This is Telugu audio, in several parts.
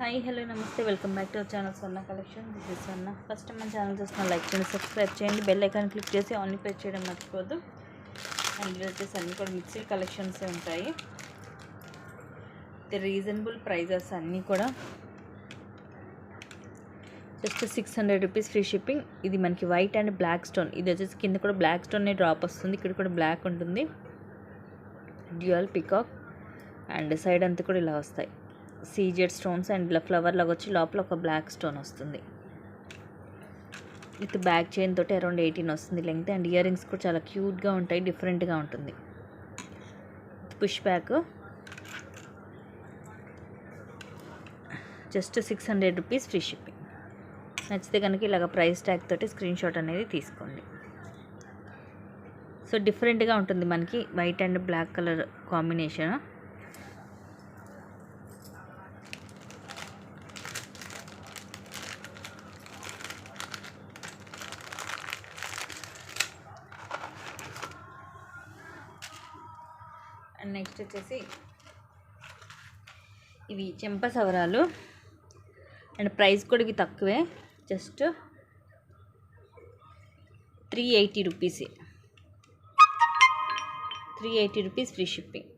హాయ్ హలో నమస్తే welcome back to our channel Swarna collection. This is Swarna. First మన ఛానల్ చూస్తున్న లైక్ చేయండి, సబ్స్క్రైబ్ చేయండి, బెల్ ఐకాన్ క్లిక్ చేసి ఆన్లీ ప్రెస్ చేయడం మర్చిపోద్దు. అండ్ వచ్చేసి అన్నీ కూడా మిక్స్డ్ కలెక్షన్సే ఉంటాయి. రీజనబుల్ ప్రైజెస్ అన్నీ కూడా జస్ట్ 600 రూపీస్ ఫ్రీ షిప్పింగ్. ఇది మనకి వైట్ అండ్ బ్లాక్ స్టోన్. ఇది వచ్చేసి కింద కూడా బ్లాక్ స్టోన్ డ్రాప్ వస్తుంది, ఇక్కడ కూడా బ్లాక్ ఉంటుంది. డ్యూయల్ పికాక్ అండ్ సైడ్ అంతా కూడా ఇలా వస్తాయి సీజెడ్ స్టోన్స్ అండ్ ఇలా ఫ్లవర్ లాగా వచ్చి లోపల ఒక బ్లాక్ స్టోన్ వస్తుంది. విత్ బ్యాక్ చైన్ తోటి అరౌండ్ 18 వస్తుంది లెంగ్త్. అండ్ ఇయర్ రింగ్స్ కూడా చాలా క్యూట్గా ఉంటాయి, డిఫరెంట్గా ఉంటుంది. Push back just 600 rupees free shipping. నచ్చితే కనుక ఇలాగ ప్రైస్ ట్యాగ్ తోటి స్క్రీన్ షాట్ అనేది తీసుకోండి. సో డిఫరెంట్గా ఉంటుంది మనకి white and black colour combination. And next వచ్చేసి ఇవి చెంప సవరాలు. అండ్ ప్రైస్ కూడా ఇవి తక్కువే, just 380 rupees. 380 rupees free shipping.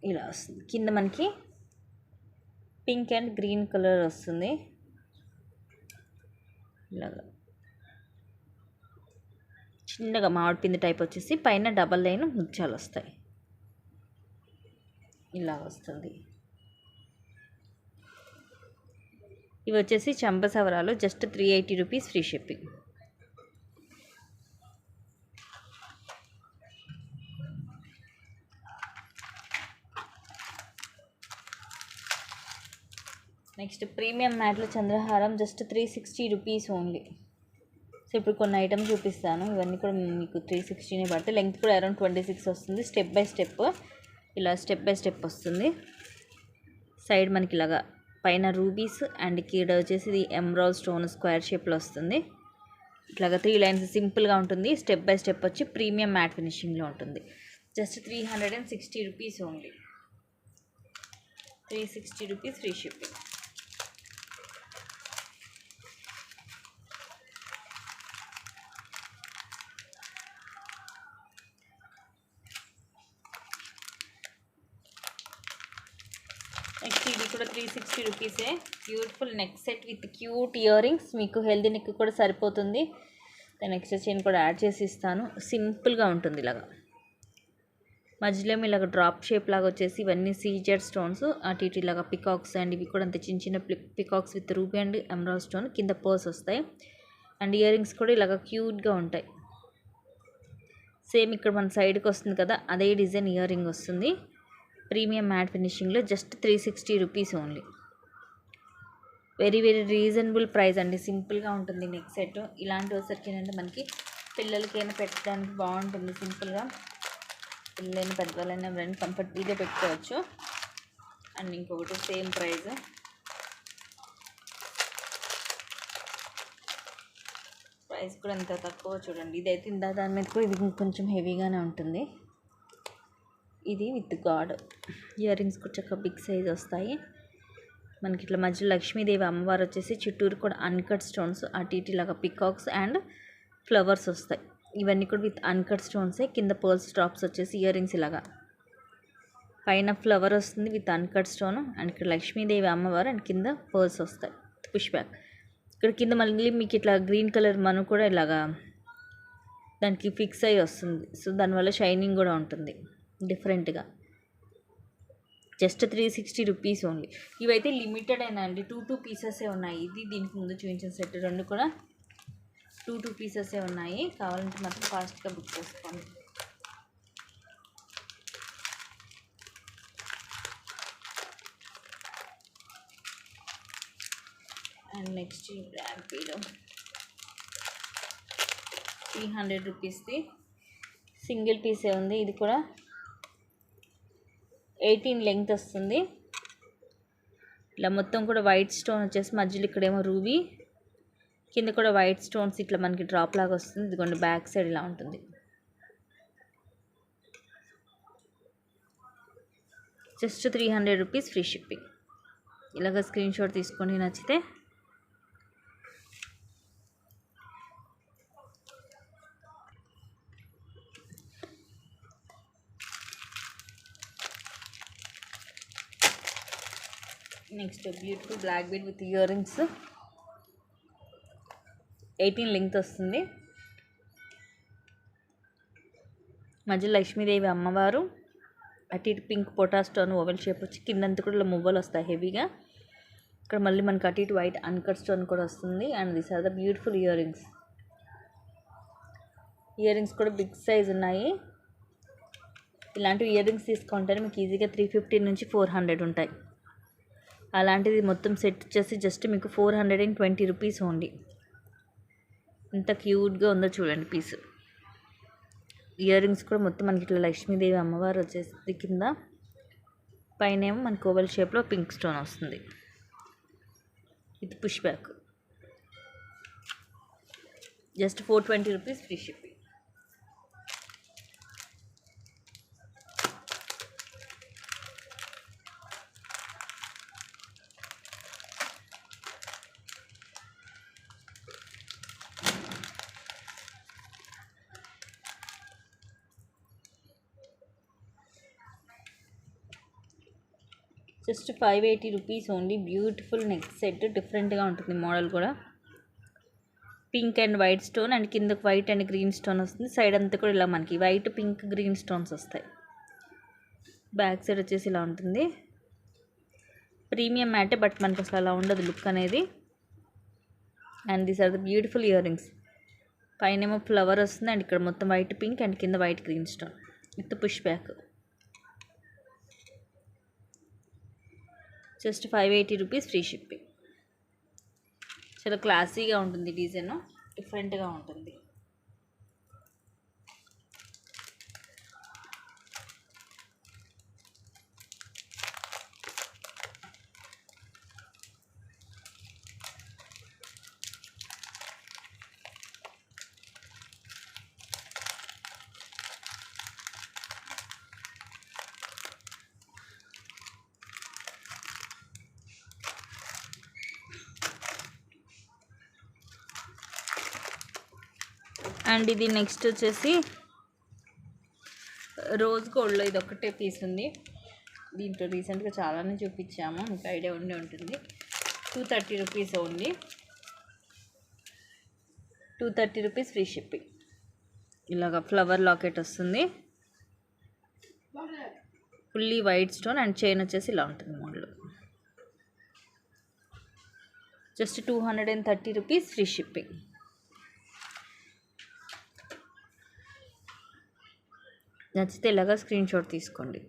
ఇలా వస్తుంది. కింద మనకి పింక్ అండ్ గ్రీన్ కలర్ వస్తుంది. ఇలాగా చిన్నగా మామిడి పిండి టైప్ వచ్చేసి పైన డబల్ లైన్ ముత్యాలు వస్తాయి. ఇలా వస్తుంది. ఇవి వచ్చేసి చెంప సవరాలు, just 380 rupees free shipping. Next premium మ్యాట్లో చంద్రహారం, జస్ట్ 360 రూపీస్ ఓన్లీ. సో ఇప్పుడు కొన్ని ఐటమ్స్ చూపిస్తాను, ఇవన్నీ కూడా మీకు 360నే పడితే. లెంగ్త్ కూడా అరౌండ్ 26 వస్తుంది. స్టెప్ బై స్టెప్ ఇలా స్టెప్ బై స్టెప్ వస్తుంది. సైడ్ మనకి ఇలాగా పైన రూబీస్ అండ్ కీడ వచ్చేసి ఇది ఎమరాల్డ్ స్టోన్ స్క్వేర్ షేప్లో వస్తుంది. ఇట్లాగా 3 లైన్స్ సింపుల్గా ఉంటుంది. స్టెప్ బై స్టెప్ వచ్చి ప్రీమియం మ్యాట్ ఫినిషింగ్లో ఉంటుంది. Just 360 rupees only. 360 rupees free shipping. Next ఇది కూడా 360 రూపీసే. Beautiful neck set with cute ear rings. మీకు హెల్దీ నెక్ కూడా సరిపోతుంది. నేను ఎక్స్ట్రా చైన్ కూడా యాడ్ చేసి ఇస్తాను. సింపుల్గా ఉంటుంది. ఇలాగా మధ్యలో ఇలాగ డ్రాప్ షేప్ లాగా వచ్చేసి ఇవన్నీ సీజెడ్ స్టోన్స్. అటు ఇటు ఇలాగా పికాక్స్ అండ్ ఇవి కూడా అంత చిన్న చిన్న peacocks with ruby and emerald stone. కింద పర్స్ వస్తాయి అండ్ ఇయర్ రింగ్స్ కూడా ఇలాగ క్యూట్గా ఉంటాయి. సేమ్ ఇక్కడ మన సైడ్కి వస్తుంది కదా, అదే డిజైన్ ఇయర్ రింగ్ వస్తుంది. ప్రీమియం మ్యాట్ ఫినిషింగ్లో just 360 rupees only. Very very reasonable price అండి. సింపుల్గా ఉంటుంది నెక్ సెట్. ఇలాంటి వచ్చరికి ఏంటంటే మనకి పిల్లలకైనా పెట్టడానికి బాగుంటుంది. సింపుల్గా పిల్లలైనా పెద్దవాళ్ళైనా ఎవరైనా కంఫర్టబుల్గా పెట్టుకోవచ్చు. అండ్ ఇంకొకటి సేమ్ ప్రైస్. ప్రైస్ కూడా ఎంత తక్కువ చూడండి. ఇదైతే ఇందా దాని మీద కూడా ఇది కొంచెం హెవీగానే ఉంటుంది. ఇది విత్ గాడ్ ఇయర్ రింగ్స్ కూడా చక్కగా బిగ్ సైజ్ వస్తాయి మనకి. ఇట్లా మధ్యలో లక్ష్మీదేవి అమ్మవారు వచ్చేసి చుట్టూరు కూడా అన్కట్ స్టోన్స్, అటు ఇటు ఇలాగా పికాక్స్ అండ్ ఫ్లవర్స్ వస్తాయి. ఇవన్నీ కూడా విత్ అన్కట్ స్టోన్సే. కింద పర్ల్స్ డ్రాప్స్ వచ్చేసి ఇయర్ రింగ్స్ ఇలాగా పైన ఫ్లవర్ వస్తుంది విత్ అన్కట్ స్టోన్. అండ్ ఇక్కడ లక్ష్మీదేవి అమ్మవారు అండ్ కింద పర్ల్స్ వస్తాయి. పుష్ బ్యాక్ ఇక్కడ కింద మళ్ళీ మీకు ఇట్లా గ్రీన్ కలర్ మనం కూడా ఇలాగా దానికి ఫిక్స్ అయ్యి వస్తుంది. సో దానివల్ల షైనింగ్ కూడా ఉంటుంది డిఫరెంట్గా. Just 360 rupees only. ఇవైతే లిమిటెడ్ అయినా అండి, 2 పీసెసే ఉన్నాయి. ఇది దీనికి ముందు చూపించిన సెట్ రెండు కూడా 2 పీసెసే ఉన్నాయి. కావాలంటే మాత్రం ఫాస్ట్గా బుక్ చేసుకోండి. అండ్ నెక్స్ట్ ర్యాపిడో 300 రూపీస్ది సింగిల్ పీసే ఉంది. ఇది కూడా 18 లెంగ్త్ వస్తుంది. ఇలా మొత్తం కూడా వైట్ స్టోన్ వచ్చేసి మధ్యలో ఇక్కడేమో రూబీ, కింద కూడా వైట్ స్టోన్స్ ఇట్లా మనకి డ్రాప్ లాగా వస్తుంది. ఇదిగోండి బ్యాక్ సైడ్ ఇలా ఉంటుంది. Just 300 rupees free shipping. ఇలాగ స్క్రీన్ షాట్ తీసుకొని నచ్చితే next beautiful black bead with earrings 18 length వస్తుంది. మధ్య లక్ష్మీదేవి అమ్మవారు, అటు ఇటు పింక్ పొటా స్టోన్ ఓవెల్ షేప్ వచ్చి కిందంతా కూడా ఇలా మువ్వలు వస్తాయి హెవీగా. ఇక్కడ మళ్ళీ మనకి అటు ఇటు వైట్ అన్కట్ స్టోన్ కూడా వస్తుంది. And this are the beautiful earrings. Earrings కూడా బిగ్ సైజ్ ఉన్నాయి. ఇలాంటి ఇయర్ రింగ్స్ తీసుకుంటే మీకు ఈజీగా 350 నుంచి 400 ఉంటాయి. అలాంటిది మొత్తం సెట్ వచ్చేసి జస్ట్ మీకు 420 రూపీస్ ఓన్లీ. ఎంత క్యూట్గా ఉందో చూడండి పీస్. ఇయర్ రింగ్స్ కూడా మొత్తం మనకి ఇట్లా లక్ష్మీదేవి అమ్మవారు వచ్చేసి కింద, పైన ఏమో మనకి ఓవెల్ షేప్లో పింక్ స్టోన్ వస్తుంది. ఇది push back. Just 420 rupees free shipping. Just 580 rupees only. Beautiful neck set, డిఫరెంట్గా ఉంటుంది మోడల్ కూడా. Pink and white stone and కిందకు వైట్ అండ్ గ్రీన్ స్టోన్ వస్తుంది. సైడ్ అంతా కూడా ఇలా మనకి వైట్ పింక్ గ్రీన్ స్టోన్స్ వస్తాయి. బ్యాక్ సైడ్ వచ్చేసి ఇలా ఉంటుంది. ప్రీమియం మ్యాటే, బట్ మనకి అసలు అలా ఉండదు లుక్ అనేది. And these are the beautiful earrings. పైన ఏమో ఫ్లవర్ వస్తుంది అండ్ ఇక్కడ మొత్తం వైట్ పింక్ అండ్ కింద white green stone with push back. Just 580 rupees free shipping. చాలా క్లాసీగా ఉంటుంది, డిజైన్ డిఫరెంట్గా ఉంటుంది. అండ్ ఇది నెక్స్ట్ వచ్చేసి రోజ్ గోల్డ్లో ఇది ఒకటే పీస్ ఉంది. దీంట్లో రీసెంట్గా చాలానే చూపించాము, మీకు ఐడియా ఉండే ఉంటుంది. 230 rupees only. 230 rupees free shipping. ఇలాగ ఫ్లవర్ లాకెట్ వస్తుంది, fully white stone and chain వచ్చేసి ఇలా ఉంటుంది model. Just 230 rupees free shipping. నచ్చితే ఇలాగా స్క్రీన్ షాట్ తీసుకోండి.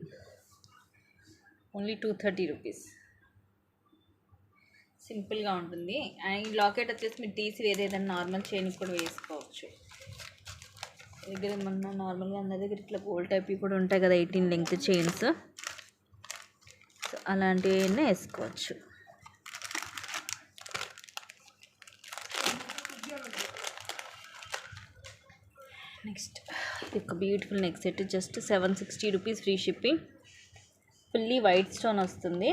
Only 230 rupees. సింపుల్గా ఉంటుంది. అండ్ ఈ లాకెట్ వచ్చేసి మీరు తీసి వేరే ఏదైనా నార్మల్ చైన్కి కూడా వేసుకోవచ్చు. దగ్గర ఏమన్నా నార్మల్గా అందరి దగ్గర ఇట్లా గోల్డ్ టైప్ కూడా ఉంటాయి కదా, 18 లెంగ్త్ చైన్స్, సో అలాంటివన్నీ వేసుకోవచ్చు. నెక్స్ట్ ఇది ఒక beautiful neck set. Just 760 rupees free shipping. Fully white stone వస్తుంది.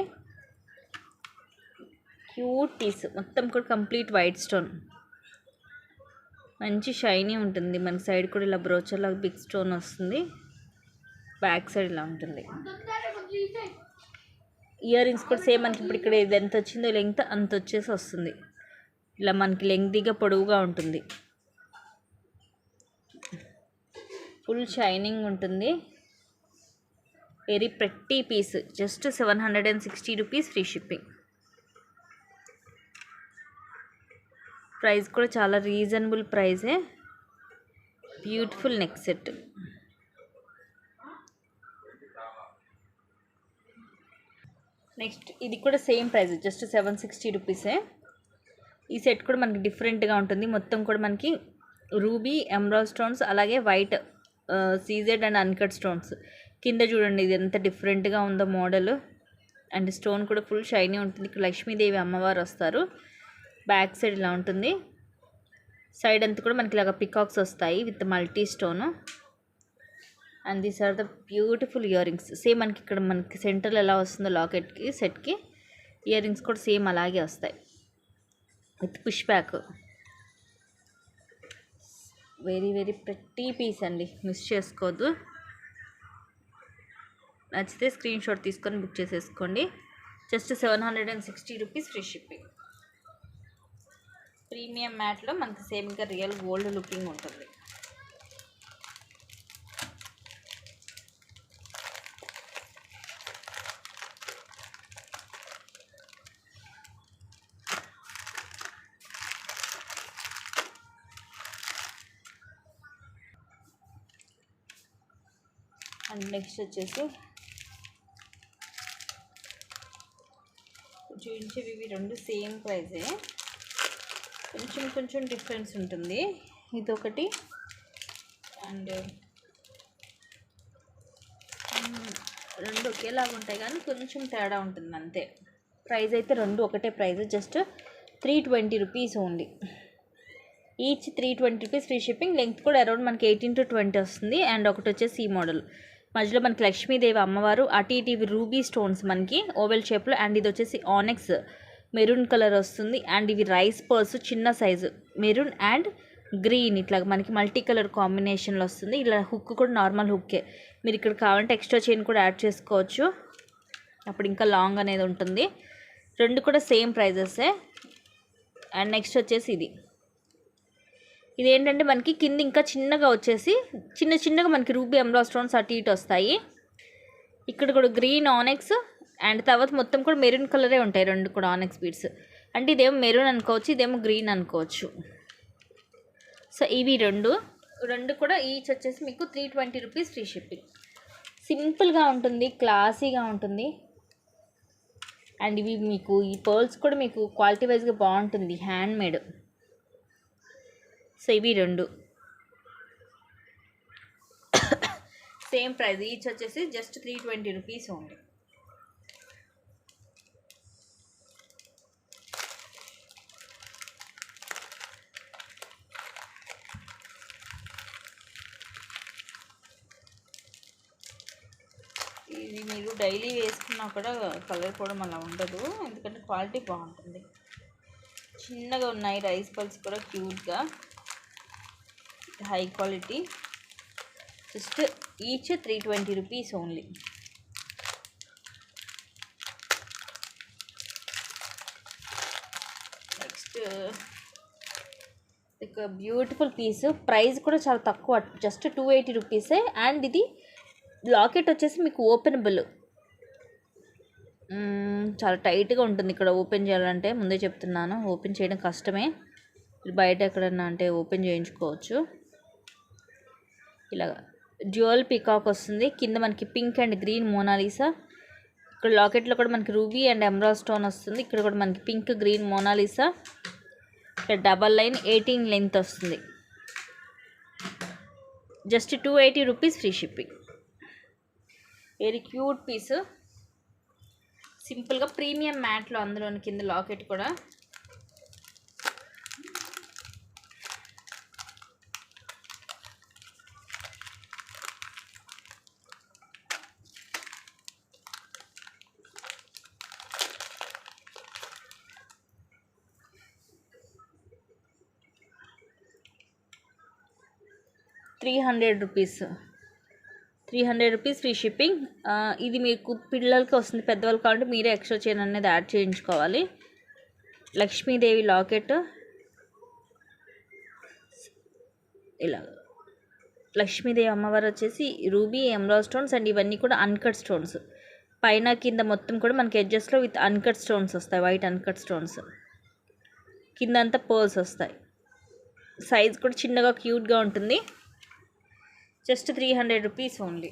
క్యూట్ పీస్, మొత్తం కూడా కంప్లీట్ వైట్ స్టోన్, మంచి షైనీ ఉంటుంది. మన సైడ్ కూడా ఇలా బ్రోచర్ లాగా బిగ్ స్టోన్ వస్తుంది. బ్యాక్ సైడ్ ఇలా ఉంటుంది. ఇయర్ రింగ్స్ కూడా సేమ్ మనకి ఇప్పుడు ఇక్కడ ఇది ఎంత వచ్చిందో లెంగ్త్ అంత వచ్చేసి వస్తుంది. ఇలా మనకి లెంగ్తీగా పొడవుగా ఉంటుంది. ఫుల్ షైనింగ్ ఉంటుంది. Very pretty piece. Just 760 rupees free shipping. Price కూడా చాలా రీజనబుల్ ప్రైజే. Beautiful neck set. నెక్స్ట్ ఇది కూడా సేమ్ ప్రైస్, జస్ట్ 760 రూపీసే. ఈ సెట్ కూడా మనకి డిఫరెంట్గా ఉంటుంది. మొత్తం కూడా మనకి రూబీ, ఎమరాల్డ్ స్టోన్స్, అలాగే white CZ and uncut stones. కింద చూడండి ఇది ఎంత డిఫరెంట్గా ఉందో మోడల్. అండ్ స్టోన్ కూడా ఫుల్ షైనీ ఉంటుంది. ఇక్కడ లక్ష్మీదేవి అమ్మవారు వస్తారు. బ్యాక్ సైడ్ ఇలా ఉంటుంది. సైడ్ అంతా కూడా మనకి ఇలాగ పికాక్స్ వస్తాయి with multi stone. And these are the beautiful earrings. Same మనకి ఇక్కడ మనకి సెంటర్లో ఎలా వస్తుందో లాకెట్కి సెట్కి ఇయర్ రింగ్స్ కూడా సేమ్ అలాగే వస్తాయి with push back. Very very pretty piece అండి, మిస్ చేసుకోవద్దు. నచ్చితే స్క్రీన్ షాట్ తీసుకొని బుక్ చేసేసుకోండి. Just 760 rupees free shipping. Premium మ్యాట్లో మనకి సేమ్ ఇంకా రియల్ గోల్డ్ లుకింగ్ ఉంటుంది. అండ్ నెక్స్ట్ వచ్చేసి చూపించేవి ఇవి రెండు సేమ్ ప్రైజే, కొంచెం కొంచెం డిఫరెన్స్ ఉంటుంది. ఇదొకటి అండ్ రెండు ఒకేలాగా ఉంటాయి కానీ కొంచెం తేడా ఉంటుంది అంతే. ప్రైస్ అయితే రెండు ఒకటే price, just 320 rupees only. Each 320 rupees free shipping. Length కూడా అరౌండ్ మనకి 18 to 20 వస్తుంది. అండ్ ఒకటి వచ్చేసి ఈ మోడల్ మధ్యలో మనకి లక్ష్మీదేవి అమ్మవారు, అటు ఇటు ఇవి రూబీ స్టోన్స్ మనకి ఓవెల్ షేప్లో. అండ్ ఇది వచ్చేసి ఆనెక్స్ మెరూన్ కలర్ వస్తుంది. అండ్ ఇవి రైస్ పర్స్ చిన్న సైజు మెరూన్ అండ్ గ్రీన్ ఇట్లా మనకి మల్టీ కలర్ కాంబినేషన్లో వస్తుంది. ఇలా హుక్ కూడా నార్మల్ హుక్కే, మీరు ఇక్కడ కావాలంటే ఎక్స్ట్రా చైన్ కూడా యాడ్ చేసుకోవచ్చు, అప్పుడు ఇంకా లాంగ్ అనేది ఉంటుంది. రెండు కూడా సేమ్ ప్రైజెసే. అండ్ నెక్స్ట్ వచ్చేసి ఇదేంటంటే మనకి కింద ఇంకా చిన్నగా వచ్చేసి చిన్నగా మనకి రూబీ ఎమరాల్డ్ స్టోన్స్ అటు ఇటు వస్తాయి. ఇక్కడ కూడా గ్రీన్ ఆనెక్స్ అండ్ తర్వాత మొత్తం కూడా మెరూన్ కలరే ఉంటాయి రెండు కూడా ఆనెక్స్ బీడ్స్. అంటే ఇదేమో మెరూన్ అనుకోవచ్చు, ఇదేమో గ్రీన్ అనుకోవచ్చు. సో ఇవి రెండు కూడా ఈచ్ వచ్చేసి మీకు 320 రూపీస్ ఫ్రీ షిప్పింగ్. సింపుల్గా ఉంటుంది, క్లాసీగా ఉంటుంది. అండ్ ఇవి మీకు ఈ పర్ల్స్ కూడా మీకు క్వాలిటీ వైజ్గా బాగుంటుంది, హ్యాండ్ మేడ్. సో ఇవి రెండు సేమ్ ప్రైస్, ఈచ్ వచ్చేసి జస్ట్ 320 రూపీస్ ఓన్లీ. ఇది మీరు డైలీ వేసుకున్నా కూడా కలర్ కూడా అలా ఉండదు, ఎందుకంటే క్వాలిటీ బాగుంటుంది. చిన్నగా ఉన్నాయి రైస్ పల్స్ కూడా క్యూట్గా, high quality. Just each 320 rupees only. Next ఒక బ్యూటిఫుల్ పీస్, ప్రైస్ కూడా చాలా తక్కువ, జస్ట్ 280 రూపీసే. అండ్ ఇది లాకెట్ వచ్చేసి మీకు ఓపెనబుల్, చాలా టైట్గా ఉంటుంది. ఇక్కడ ఓపెన్ చేయాలంటే ముందే చెప్తున్నాను, ఓపెన్ చేయడం కష్టమే. బయట ఎక్కడన్నా అంటే ఓపెన్ చేయించుకోవచ్చు. ఇలా డ్యూయల్ పికాక్ వస్తుంది, కింద మనకి పింక్ అండ్ గ్రీన్ మోనాలిసా. ఇక్కడ లాకెట్లో కూడా మనకి రూబీ అండ్ ఎమరాల్డ్ స్టోన్ వస్తుంది. ఇక్కడ కూడా మనకి పింక్ గ్రీన్ మోనాలిసా. ఇక్కడ డబల్ లైన్ 18 లెంత్ వస్తుంది. Just 280 rupees free shipping. Very cute piece, సింపుల్గా ప్రీమియం మ్యాట్లో అందులోని కింద లాకెట్ కూడా. $300 రూపీస్ ఫ్రీ షిప్పింగ్. ఇది మీకు పిల్లలకి వస్తుంది, పెద్దవాళ్ళకి కావాలంటే మీరే ఎక్స్ట్రా చైన్ అనేది యాడ్ చేయించుకోవాలి. లక్ష్మీదేవి లాకెట్ ఇలా, లక్ష్మీదేవి అమ్మవారు వచ్చేసి రూబీ ఎమరాల్డ్ స్టోన్స్. అండ్ ఇవన్నీ కూడా అన్కట్ స్టోన్స్, పైన కింద మొత్తం కూడా మనకి ఎడ్జెస్లో విత్ అన్కట్ స్టోన్స్ వస్తాయి, వైట్ అన్కట్ స్టోన్స్. కింద అంతా పర్ల్స్ వస్తాయి. సైజ్ కూడా చిన్నగా క్యూట్గా ఉంటుంది. Just 300 rupees only.